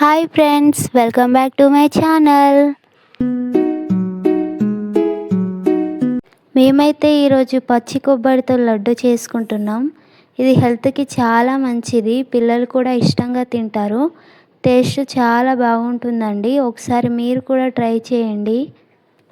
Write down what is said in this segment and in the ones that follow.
Hi friends, welcome back to my channel. మేమైతే ఈరోజు పచ్చి కొబ్బరితో లడ్డు చేసుకుంటున్నాం. ఇది హెల్త్కి చాలా మంచిది, పిల్లలు కూడా ఇష్టంగా తింటారు. టేస్ట్ చాలా బాగుంటుందండి. ఒకసారి మీరు కూడా ట్రై చేయండి.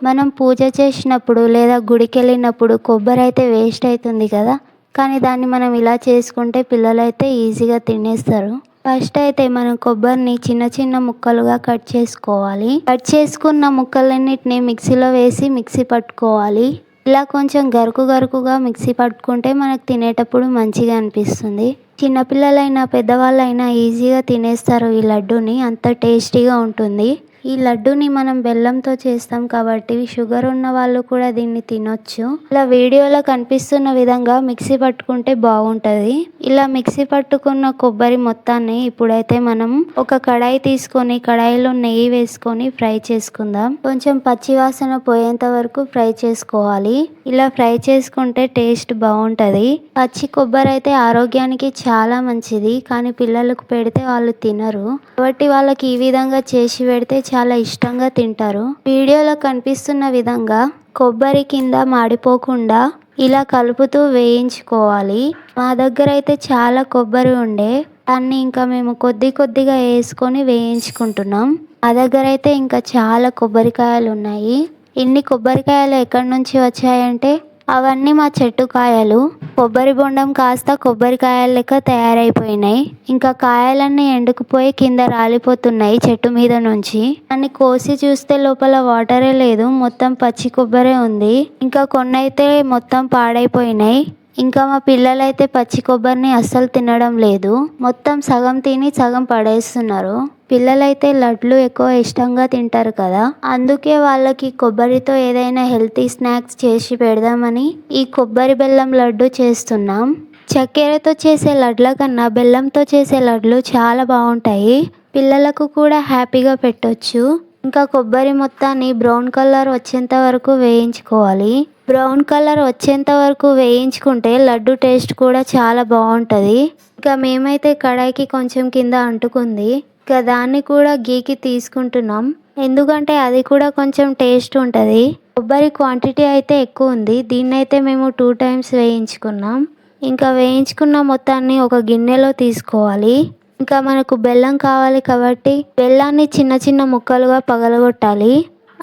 మనం పూజ చేసినప్పుడు లేదా గుడికి వెళ్ళినప్పుడు కొబ్బరి అయితే వేస్ట్ అవుతుంది కదా, కానీ దాన్ని మనం ఇలా చేసుకుంటే పిల్లలు అయితే ఈజీగా తినేస్తారు. ఫస్ట్ అయితే మనం కొబ్బరిని చిన్న చిన్న ముక్కలుగా కట్ చేసుకోవాలి. కట్ చేసుకున్న ముక్కలన్నిటిని మిక్సీలో వేసి మిక్సీ పట్టుకోవాలి. ఇలా కొంచెం గరుకు గరుకుగా మిక్సీ పట్టుకుంటే మనకు తినేటప్పుడు మంచిగా అనిపిస్తుంది. చిన్నపిల్లలైనా పెద్దవాళ్ళైనా ఈజీగా తినేస్తారు ఈ లడ్డూని, అంత టేస్టీగా ఉంటుంది. ఈ లడ్డూని మనం బెల్లంతో చేస్తాం కాబట్టి షుగర్ ఉన్న వాళ్ళు కూడా దీన్ని తినొచ్చు. ఇలా వీడియోలో కనిపిస్తున్న విధంగా మిక్సీ పట్టుకుంటే బాగుంటుంది. ఇలా మిక్సీ పట్టుకున్న కొబ్బరి మొత్తాన్ని ఇప్పుడైతే మనం ఒక కడాయి తీసుకొని కడాయిలో నెయ్యి వేసుకొని ఫ్రై చేసుకుందాం. కొంచెం పచ్చి వాసన పోయేంత వరకు ఫ్రై చేసుకోవాలి. ఇలా ఫ్రై చేసుకుంటే టేస్ట్ బాగుంటుంది. పచ్చి కొబ్బరి అయితే ఆరోగ్యానికి చాలా మంచిది, కానీ పిల్లలకు పెడితే వాళ్ళు తినరు. కాబట్టి వాళ్ళకి ఈ విధంగా చేసి పెడితే చాలా ఇష్టంగా తింటారు. వీడియోలో కనిపిస్తున్న విధంగా కొబ్బరి కింద మాడిపోకుండా ఇలా కలుపుతూ వేయించుకోవాలి. మా దగ్గర అయితే చాలా కొబ్బరి ఉండే దాన్ని ఇంకా మేము కొద్దిగా వేసుకొని వేయించుకుంటున్నాం. మా దగ్గర అయితే ఇంకా చాలా కొబ్బరికాయలు ఉన్నాయి. ఇన్ని కొబ్బరికాయలు ఎక్కడి నుంచి వచ్చాయంటే అవన్నీ మా చెట్టు కాయలు. కొబ్బరి బొండం కాస్త కొబ్బరికాయల లెక్క తయారైపోయినాయి. ఇంకా కాయలన్నీ ఎండుకుపోయి కింద రాలిపోతున్నాయి చెట్టు మీద నుంచి. దాన్ని కోసి చూస్తే లోపల వాటరే లేదు, మొత్తం పచ్చి కొబ్బరే ఉంది. ఇంకా కొన్ని అయితే మొత్తం పాడైపోయినాయి. ఇంకా మా పిల్లలైతే పచ్చి కొబ్బరిని అస్సలు తినడం లేదు, మొత్తం సగం తిని సగం పడేస్తున్నారు. పిల్లలైతే లడ్లు ఎక్కువ ఇష్టంగా తింటారు కదా, అందుకే వాళ్ళకి కొబ్బరితో ఏదైనా హెల్తీ స్నాక్స్ చేసి పెడదామని ఈ కొబ్బరి బెల్లం లడ్డు చేస్తున్నాం. చక్కెరతో చేసే లడ్ల కన్నా బెల్లంతో చేసే లడ్లు చాలా బాగుంటాయి. పిల్లలకు కూడా హ్యాపీగా పెట్టొచ్చు. ఇంకా కొబ్బరి మొత్తాన్ని బ్రౌన్ కలర్ వచ్చేంత వరకు వేయించుకోవాలి. బ్రౌన్ కలర్ వచ్చేంత వరకు వేయించుకుంటే లడ్డు టేస్ట్ కూడా చాలా బాగుంటుంది. ఇంకా మేమైతే కడాయికి కొంచెం కింద అంటుకుంది, ఇంకా దాన్ని కూడా గీకి తీసుకుంటున్నాం, ఎందుకంటే అది కూడా కొంచెం టేస్ట్ ఉంటుంది. కొబ్బరి క్వాంటిటీ అయితే ఎక్కువ ఉంది, దీన్నైతే మేము 2 times వేయించుకున్నాం. ఇంకా వేయించుకున్న మొత్తాన్ని ఒక గిన్నెలో తీసుకోవాలి. ఇంకా మనకు బెల్లం కావాలి కాబట్టి బెల్లాన్ని చిన్న చిన్న ముక్కలుగా పగలగొట్టాలి.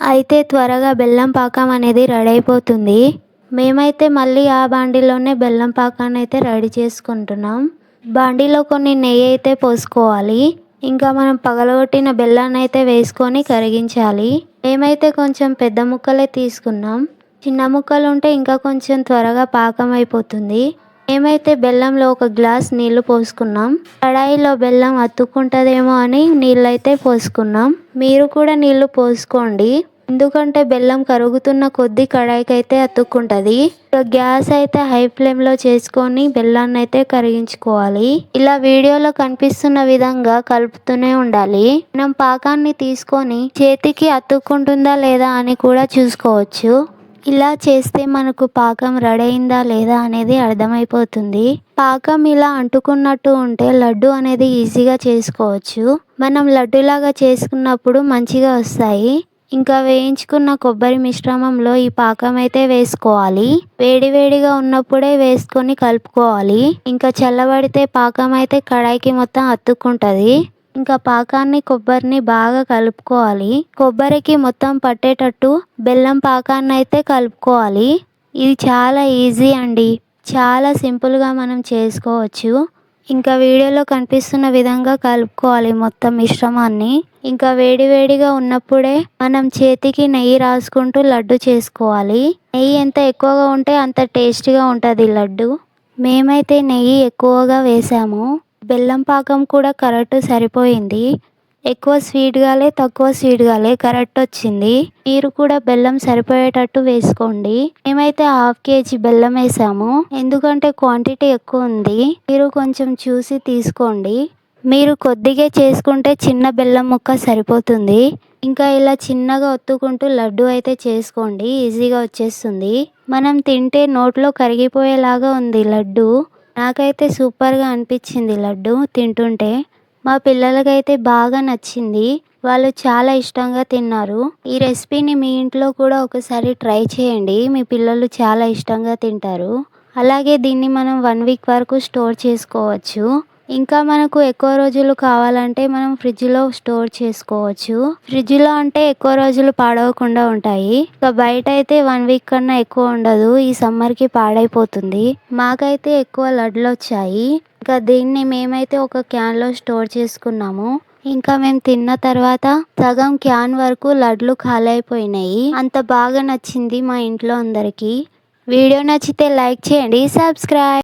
అయితే త్వరగా బెల్లం పాకం అనేది రెడీ అయిపోతుంది. మేమైతే మళ్ళీ ఆ బాండీలోనే బెల్లం పాకాన్ని అయితే రెడీ చేసుకుంటున్నాం. బాండీలో కొన్ని నెయ్యి అయితే పోసుకోవాలి. ఇంకా మనం పగలగొట్టిన బెల్లాన్ని అయితే వేసుకొని కరిగించాలి. మేమైతే కొంచెం పెద్ద ముక్కలే తీసుకున్నాం, చిన్న ముక్కలు ఉంటే ఇంకా కొంచెం త్వరగా పాకం అయిపోతుంది. మేమైతే బెల్లంలో 1 గ్లాస్ నీళ్లు పోసుకున్నాం. కడాయిలో బెల్లం అతుక్కుంటుందేమో అని నీళ్ళైతే పోసుకున్నాం. మీరు కూడా నీళ్లు పోసుకోండి, ఎందుకంటే బెల్లం కరుగుతున్న కొద్దీ కడాయికి అయితే అతుక్కుంటుంది. గ్యాస్ అయితే హై ఫ్లేమ్లో చేసుకొని బెల్లాన్ని అయితే కరిగించుకోవాలి. ఇలా వీడియోలో కనిపిస్తున్న విధంగా కలుపుతూనే ఉండాలి. మనం పాకాన్ని తీసుకొని చేతికి అతుక్కుంటుందా లేదా అని కూడా చూసుకోవచ్చు. ఇలా చేస్తే మనకు పాకం రెడీ అయిందా లేదా అనేది అర్థమైపోతుంది. పాకం ఇలా అంటుకున్నట్టు ఉంటే లడ్డు అనేది ఈజీగా చేసుకోవచ్చు. మనం లడ్డులాగా చేసుకున్నప్పుడు మంచిగా వస్తాయి. ఇంకా వేయించుకున్న కొబ్బరి మిశ్రమంలో ఈ పాకం అయితే వేసుకోవాలి. వేడివేడిగా ఉన్నప్పుడే వేసుకొని కలుపుకోవాలి. ఇంకా చల్లబడితే పాకం అయితే కడాయికి మొత్తం అతుక్కుంటుంది. ఇంకా పాకాన్ని కొబ్బరిని బాగా కలుపుకోవాలి. కొబ్బరికి మొత్తం పట్టేటట్టు బెల్లం పాకాన్ని అయితే కలుపుకోవాలి. ఇది చాలా ఈజీ అండి, చాలా సింపుల్గా మనం చేసుకోవచ్చు. ఇంకా వీడియోలో కనిపిస్తున్న విధంగా కలుపుకోవాలి మొత్తం మిశ్రమాన్ని. ఇంకా వేడివేడిగా ఉన్నప్పుడే మనం చేతికి నెయ్యి రాసుకుంటూ లడ్డు చేసుకోవాలి. నెయ్యి ఎంత ఎక్కువగా ఉంటే అంత టేస్టీగా ఉంటుంది లడ్డు. మేమైతే నెయ్యి ఎక్కువగా వేసాము. బెల్లం పాకం కూడా కరెక్ట్ సరిపోయింది. ఎక్కువ స్వీట్ కాలే, తక్కువ స్వీట్ కాలే, కరెక్ట్ వచ్చింది. మీరు కూడా బెల్లం సరిపోయేటట్టు వేసుకోండి. మేమైతే 1/2 kg బెల్లం వేసాము, ఎందుకంటే క్వాంటిటీ ఎక్కువ ఉంది. మీరు కొంచెం చూసి తీసుకోండి. మీరు కొద్దిగా చేసుకుంటే చిన్న బెల్లం ముక్క సరిపోతుంది. ఇంకా ఇలా చిన్నగా ఒత్తుకుంటూ లడ్డు అయితే చేసుకోండి, ఈజీగా వచ్చేస్తుంది. మనం తింటే నోట్లో కరిగిపోయేలాగా ఉంది లడ్డు. నాకైతే సూపర్గా అనిపించింది లడ్డు తింటుంటే. మా పిల్లలకైతే బాగా నచ్చింది. వాళ్ళు చాలా ఇష్టంగా తిన్నారు. ఈ రెసిపీని మీ ఇంట్లో కూడా ఒకసారి ట్రై చేయండి. మీ పిల్లలు చాలా ఇష్టంగా తింటారు. అలాగే దీన్ని మనం 1 వీక్ వరకు స్టోర్ చేసుకోవచ్చు. ఇంకా మనకు ఎక్కువ రోజులు కావాలంటే మనం ఫ్రిడ్జ్‌లో స్టోర్ చేసుకోవచ్చు. ఫ్రిడ్జ్‌లో అంటే ఎక్కువ రోజులు పాడవకుండా ఉంటాయి. ఇక బయటైతే 1 వీక్ కన్నా ఎక్కువ ఉండదు. ఈ సమ్మర్‌కి పాడైపోతుంది. మాకైతే ఎక్కువ లడ్లొచ్చాయి. ఇంకా దీన్ని మేమైతే ఒక క్యాన్‌లో స్టోర్ చేసుకున్నాము. ఇంకా మేము తిన్న తర్వాత సగం క్యాన్ వరకు లడ్లు ఖాళీ అయిపోయినాయి. అంత బాగా నచ్చింది మా ఇంట్లో అందరికీ. వీడియో నచ్చితే లైక్ చేయండి, సబ్స్క్రైబ్.